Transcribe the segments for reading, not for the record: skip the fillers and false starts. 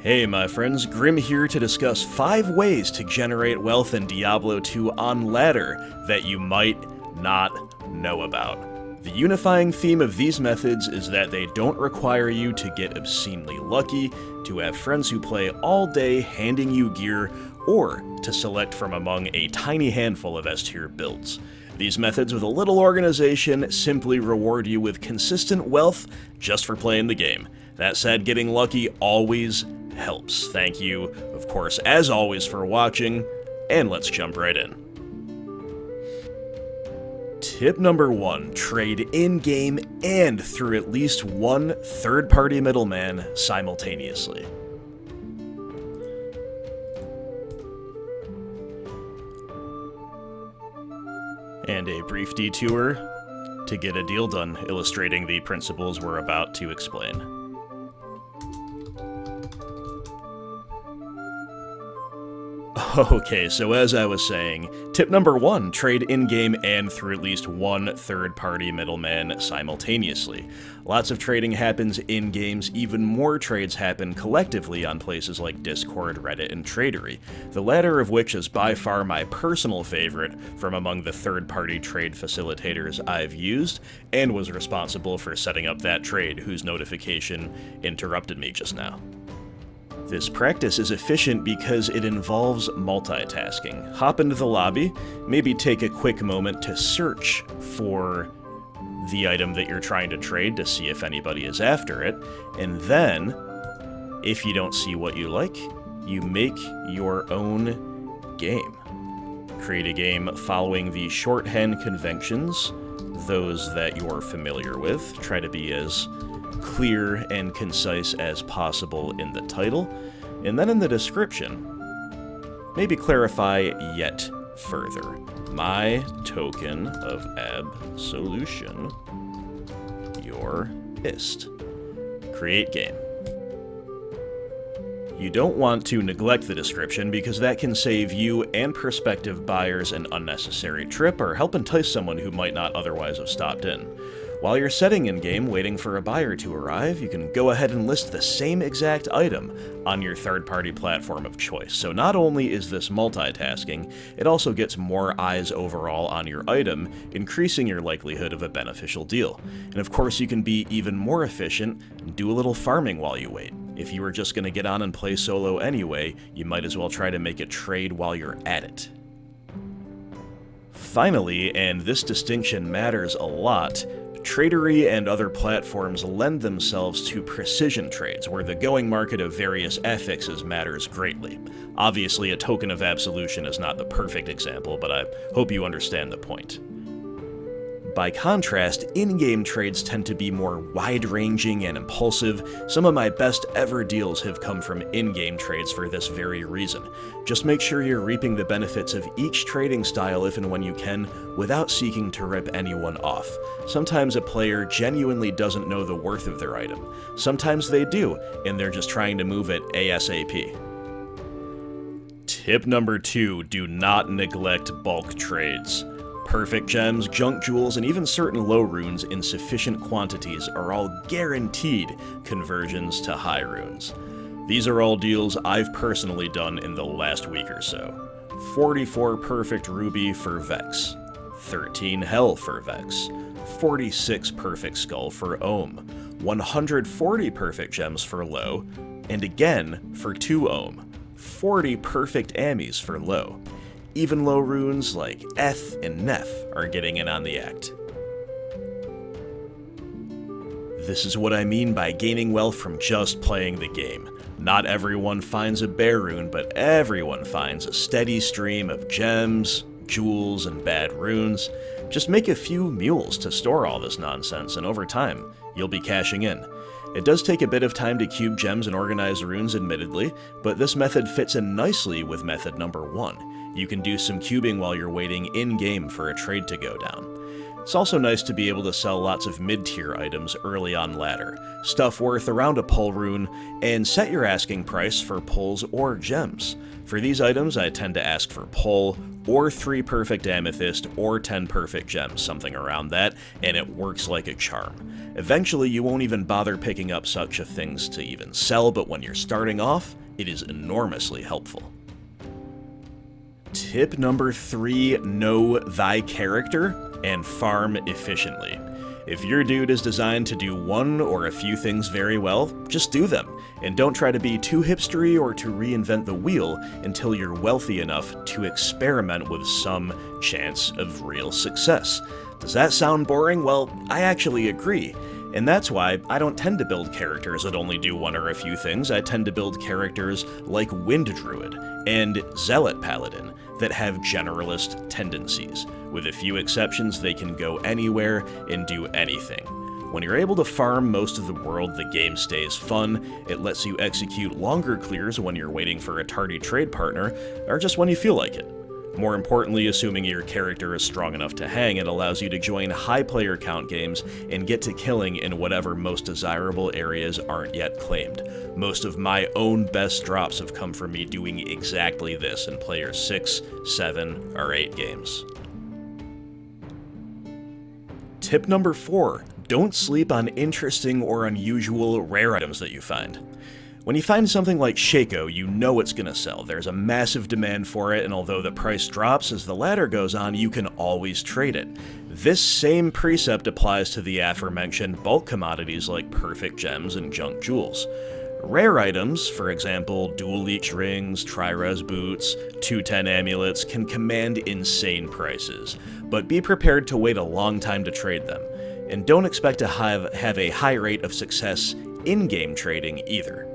Hey my friends, Grim here to discuss 5 ways to generate wealth in Diablo 2 on ladder that you might not know about. The unifying theme of these methods is that they don't require you to get obscenely lucky, to have friends who play all day handing you gear, or to select from among a tiny handful of S-tier builds. These methods with a little organization simply reward you with consistent wealth just for playing the game. That said, getting lucky always helps. Thank you, of course, as always, for watching, and let's jump right in. Tip number 1, trade in-game and through at least one third-party middleman simultaneously. And a brief detour to get a deal done, illustrating the principles we're about to explain. Okay, so as I was saying, tip number 1, trade in-game and through at least one third-party middleman simultaneously. Lots of trading happens in-games, even more trades happen collectively on places like Discord, Reddit, and Tradery, the latter of which is by far my personal favorite from among the third-party trade facilitators I've used, and was responsible for setting up that trade whose notification interrupted me just now. This practice is efficient because it involves multitasking. Hop into the lobby, maybe take a quick moment to search for the item that you're trying to trade to see if anybody is after it, and then, if you don't see what you like, you make your own game. Create a game following the shorthand conventions, those that you're familiar with. Try to be as clear and concise as possible in the title, and then in the description, maybe clarify yet further. My token of absolution, your ist. Create game. You don't want to neglect the description because that can save you and prospective buyers an unnecessary trip or help entice someone who might not otherwise have stopped in. While you're setting in-game waiting for a buyer to arrive, you can go ahead and list the same exact item on your third-party platform of choice. So not only is this multitasking, it also gets more eyes overall on your item, increasing your likelihood of a beneficial deal. And of course you can be even more efficient and do a little farming while you wait. If you were just going to get on and play solo anyway, you might as well try to make a trade while you're at it. Finally, and this distinction matters a lot, Tradery and other platforms lend themselves to precision trades, where the going market of various affixes matters greatly. Obviously, a token of absolution is not the perfect example, but I hope you understand the point. By contrast, in-game trades tend to be more wide-ranging and impulsive. Some of my best ever deals have come from in-game trades for this very reason. Just make sure you're reaping the benefits of each trading style if and when you can, without seeking to rip anyone off. Sometimes a player genuinely doesn't know the worth of their item. Sometimes they do, and they're just trying to move it ASAP. Tip number 2, do not neglect bulk trades. Perfect gems, junk jewels, and even certain low runes in sufficient quantities are all guaranteed conversions to high runes. These are all deals I've personally done in the last week or so. 44 perfect ruby for Vex, 13 hell for Vex, 46 perfect skull for Ohm, 140 perfect gems for low, and again for 2 Ohm, 40 perfect ammies for low. Even low runes like Eth and Neph are getting in on the act. This is what I mean by gaining wealth from just playing the game. Not everyone finds a bear rune, but everyone finds a steady stream of gems, jewels, and bad runes. Just make a few mules to store all this nonsense, and over time, you'll be cashing in. It does take a bit of time to cube gems and organize runes, admittedly, but this method fits in nicely with method number 1. You can do some cubing while you're waiting in-game for a trade to go down. It's also nice to be able to sell lots of mid-tier items early on ladder, stuff worth around a pull rune, and set your asking price for pulls or gems. For these items, I tend to ask for pull or 3 perfect amethyst, or 10 perfect gems, something around that, and it works like a charm. Eventually, you won't even bother picking up such a things to even sell, but when you're starting off, it is enormously helpful. Tip number 3, know thy character and farm efficiently. If your dude is designed to do one or a few things very well, just do them, and don't try to be too hipstery or to reinvent the wheel until you're wealthy enough to experiment with some chance of real success. Does that sound boring? Well, I actually agree. And that's why I don't tend to build characters that only do one or a few things. I tend to build characters like Wind Druid and Zealot Paladin that have generalist tendencies. With a few exceptions, they can go anywhere and do anything. When you're able to farm most of the world, the game stays fun. It lets you execute longer clears when you're waiting for a tardy trade partner, or just when you feel like it. More importantly, assuming your character is strong enough to hang, it allows you to join high player count games and get to killing in whatever most desirable areas aren't yet claimed. Most of my own best drops have come from me doing exactly this in player 6, 7, or 8 games. Tip number 4, don't sleep on interesting or unusual rare items that you find. When you find something like Shaco, you know it's going to sell. There's a massive demand for it, and although the price drops as the ladder goes on, you can always trade it. This same precept applies to the aforementioned bulk commodities like perfect gems and junk jewels. Rare items, for example, dual leech rings, tri-res boots, 210 amulets, can command insane prices, but be prepared to wait a long time to trade them. And don't expect to have a high rate of success in-game trading either.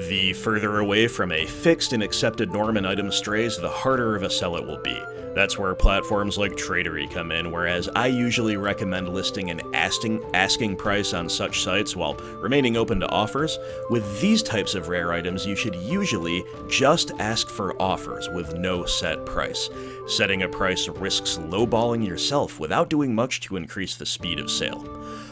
The further away from a fixed and accepted norm an item strays, the harder of a sell it will be. That's where platforms like Tradery come in, whereas I usually recommend listing an asking price on such sites while remaining open to offers. With these types of rare items, you should usually just ask for offers with no set price. Setting a price risks lowballing yourself without doing much to increase the speed of sale.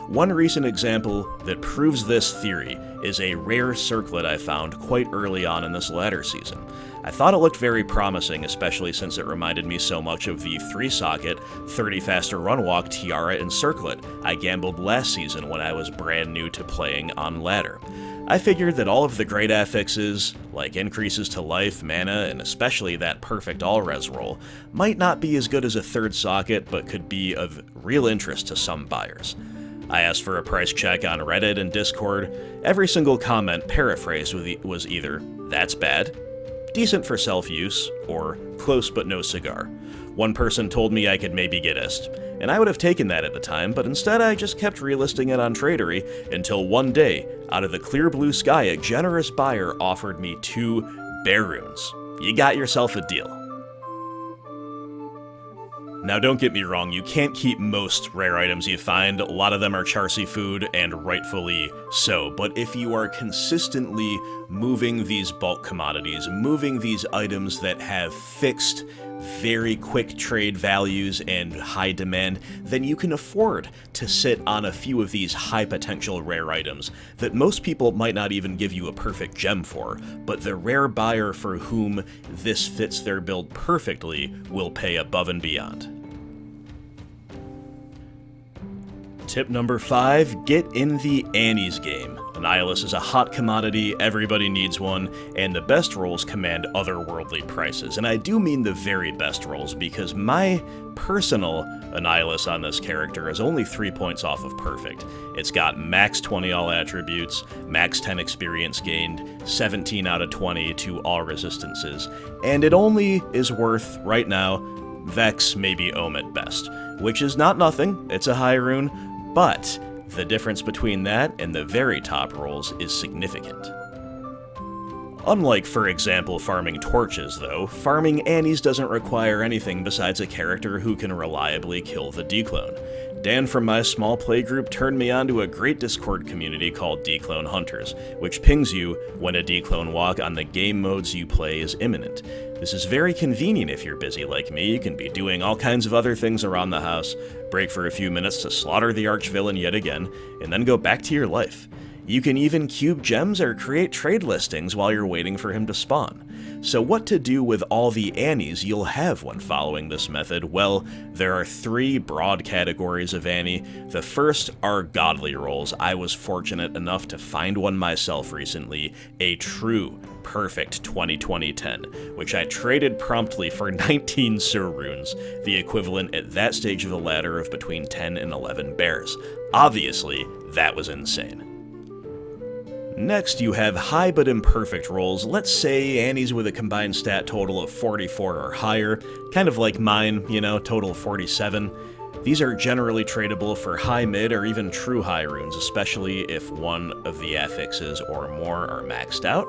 One recent example that proves this theory is a rare circlet I found quite early on in this ladder season. I thought it looked very promising, especially since it reminded me so much of the 3-socket, 30 faster run walk tiara and circlet I gambled last season when I was brand new to playing on ladder. I figured that all of the great affixes, like increases to life, mana, and especially that perfect all-res roll, might not be as good as a 3rd socket, but could be of real interest to some buyers. I asked for a price check on Reddit and Discord. Every single comment paraphrased was either, "That's bad," "decent for self-use," or "close but no cigar." One person told me I could maybe get ist, and I would have taken that at the time, but instead I just kept relisting it on Tradery until one day, out of the clear blue sky, a generous buyer offered me 2 bear runes. You got yourself a deal. Now don't get me wrong, you can't keep most rare items you find. A lot of them are Charcy food, and rightfully so, but if you are consistently moving these bulk commodities, moving these items that have fixed, very quick trade values and high demand, then you can afford to sit on a few of these high potential rare items that most people might not even give you a perfect gem for, but the rare buyer for whom this fits their build perfectly will pay above and beyond. Tip number 5, get in the Anni's Game. Annihilus is a hot commodity, everybody needs one, and the best rolls command otherworldly prices. And I do mean the very best rolls, because my personal Annihilus on this character is only 3 points off of perfect. It's got max 20 all attributes, max 10 experience gained, 17 out of 20 to all resistances, and it only is worth, right now, Vex, maybe Ohm at best, which is not nothing, it's a high rune, but the difference between that and the very top rolls is significant. Unlike, for example, farming torches, though, farming Annies doesn't require anything besides a character who can reliably kill the declone. Dan from my small playgroup turned me on to a great Discord community called Declone Hunters, which pings you when a declone walk on the game modes you play is imminent. This is very convenient if you're busy like me. You can be doing all kinds of other things around the house, break for a few minutes to slaughter the archvillain yet again, and then go back to your life. You can even cube gems or create trade listings while you're waiting for him to spawn. So what to do with all the Annies you'll have when following this method? Well, there are 3 broad categories of Annie. The first are godly roles. I was fortunate enough to find one myself recently, a true perfect 20-20-10, which I traded promptly for 19 Sur runes, the equivalent at that stage of the ladder of between 10 and 11 bears. Obviously, that was insane. Next, you have high but imperfect rolls. Let's say Annies with a combined stat total of 44 or higher, kind of like mine, you know, total 47. These are generally tradable for high mid or even true high runes, especially if one of the affixes or more are maxed out.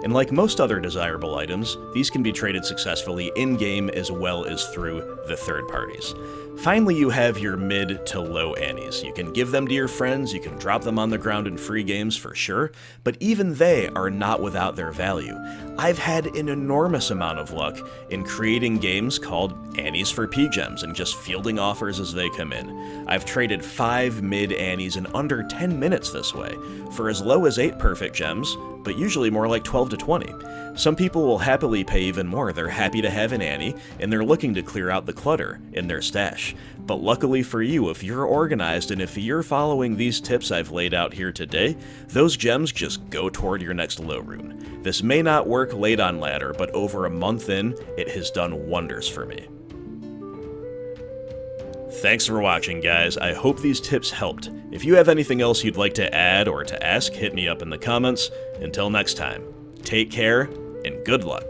And like most other desirable items, these can be traded successfully in-game as well as through the third parties. Finally, you have your mid to low Annies. You can give them to your friends, you can drop them on the ground in free games for sure, but even they are not without their value. I've had an enormous amount of luck in creating games called Annies for P-Gems and just fielding offers as they come in. I've traded 5 mid Annies in under 10 minutes this way, for as low as 8 perfect gems, but usually more like 12 to 20. Some people will happily pay even more. They're happy to have an Annie, and they're looking to clear out the clutter in their stash. But luckily for you, if you're organized and if you're following these tips I've laid out here today, those gems just go toward your next low rune. This may not work late on ladder, but over a month in, it has done wonders for me. Thanks for watching, guys. I hope these tips helped. If you have anything else you'd like to add or to ask, hit me up in the comments. Until next time, take care and good luck.